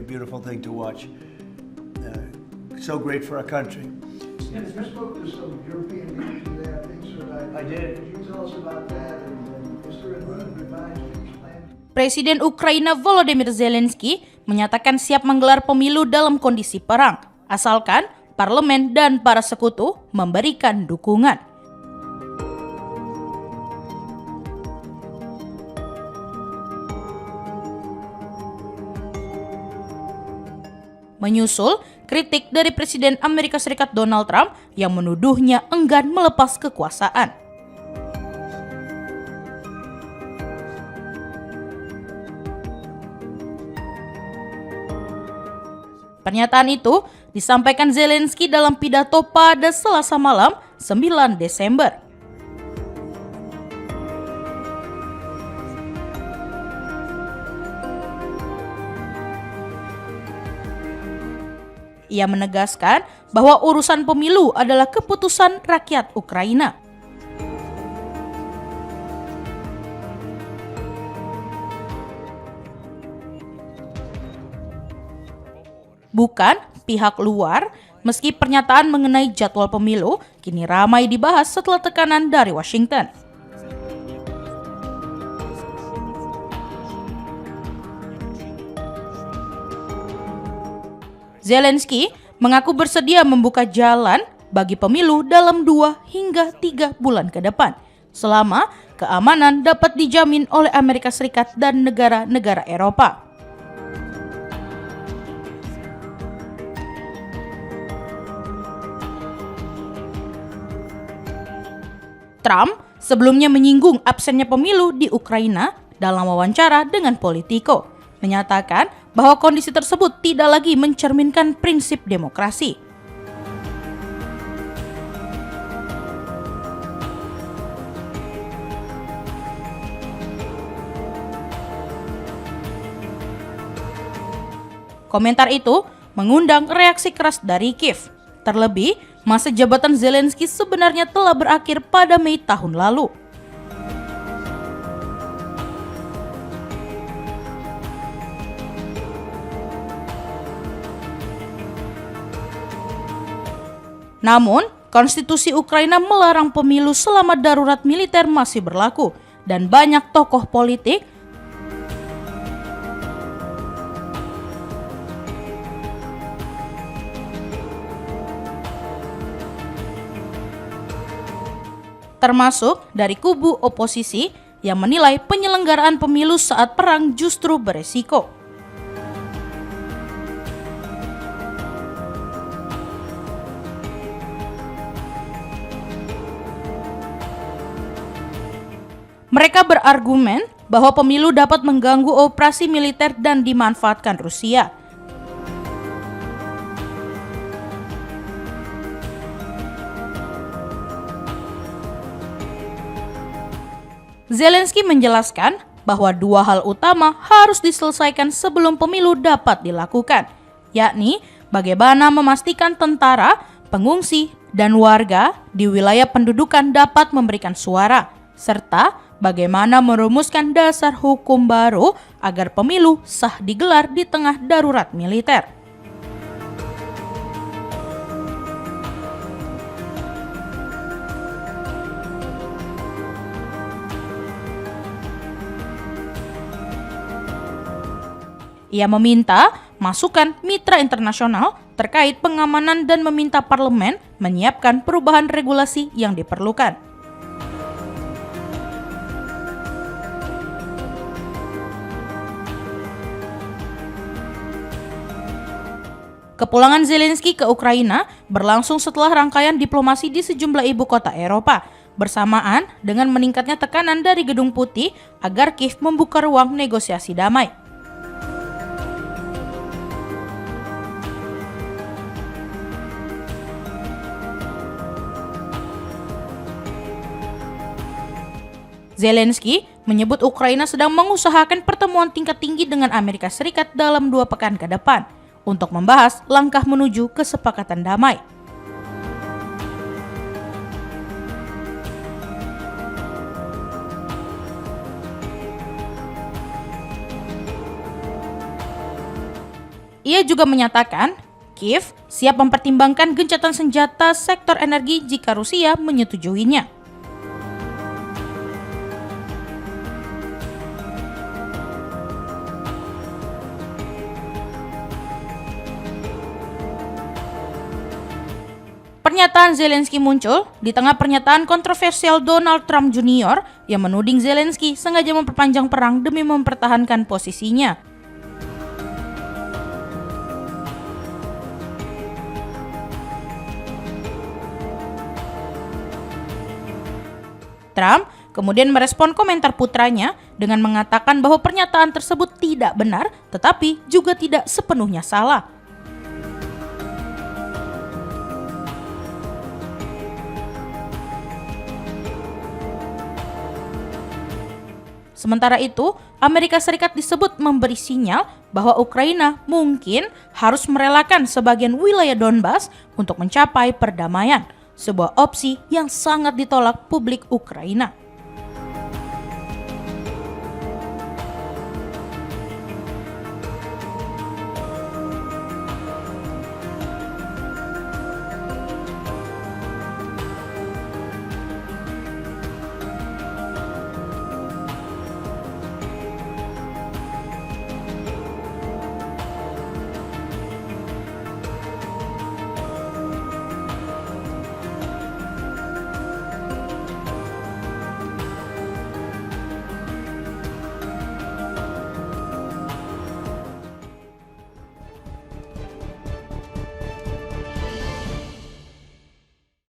beautiful thing to watch. So great for our country. You spoke to some European leaders today, I think, so I did. Could you tell us about that, and is there any revised plan? Presiden Ukraina Volodymyr Zelensky menyatakan siap menggelar pemilu dalam kondisi perang, asalkan parlemen dan para sekutu memberikan dukungan. Menyusul kritik dari Presiden Amerika Serikat Donald Trump yang menuduhnya enggan melepas kekuasaan. Pernyataan itu disampaikan Zelensky dalam pidato pada Selasa malam 9 Desember. Ia menegaskan bahwa urusan pemilu adalah keputusan rakyat Ukraina. Bukan pihak luar, meski pernyataan mengenai jadwal pemilu kini ramai dibahas setelah tekanan dari Washington. Zelensky mengaku bersedia membuka jalan bagi pemilu dalam 2 hingga 3 bulan ke depan, selama keamanan dapat dijamin oleh Amerika Serikat dan negara-negara Eropa. Trump sebelumnya menyinggung absennya pemilu di Ukraina dalam wawancara dengan Politico, menyatakan bahwa kondisi tersebut tidak lagi mencerminkan prinsip demokrasi. Komentar itu mengundang reaksi keras dari Kiev. Terlebih, masa jabatan Zelensky sebenarnya telah berakhir pada Mei tahun lalu. Namun, konstitusi Ukraina melarang pemilu selama darurat militer masih berlaku, dan banyak tokoh politik termasuk dari kubu oposisi yang menilai penyelenggaraan pemilu saat perang justru beresiko. Mereka berargumen bahwa pemilu dapat mengganggu operasi militer dan dimanfaatkan Rusia. Zelensky menjelaskan bahwa 2 hal utama harus diselesaikan sebelum pemilu dapat dilakukan, yakni bagaimana memastikan tentara, pengungsi, dan warga di wilayah pendudukan dapat memberikan suara, serta bagaimana merumuskan dasar hukum baru agar pemilu sah digelar di tengah darurat militer. Ia meminta masukan mitra internasional terkait pengamanan dan meminta parlemen menyiapkan perubahan regulasi yang diperlukan. Kepulangan Zelensky ke Ukraina berlangsung setelah rangkaian diplomasi di sejumlah ibu kota Eropa, bersamaan dengan meningkatnya tekanan dari Gedung Putih agar Kiev membuka ruang negosiasi damai. Zelensky menyebut Ukraina sedang mengusahakan pertemuan tingkat tinggi dengan Amerika Serikat dalam 2 pekan ke depan untuk membahas langkah menuju kesepakatan damai. Ia juga menyatakan Kiev siap mempertimbangkan gencatan senjata sektor energi jika Rusia menyetujuinya. Pernyataan Zelensky muncul di tengah pernyataan kontroversial Donald Trump Jr. yang menuding Zelensky sengaja memperpanjang perang demi mempertahankan posisinya. Trump kemudian merespon komentar putranya dengan mengatakan bahwa pernyataan tersebut tidak benar, tetapi juga tidak sepenuhnya salah. Sementara itu, Amerika Serikat disebut memberi sinyal bahwa Ukraina mungkin harus merelakan sebagian wilayah Donbas untuk mencapai perdamaian, sebuah opsi yang sangat ditolak publik Ukraina.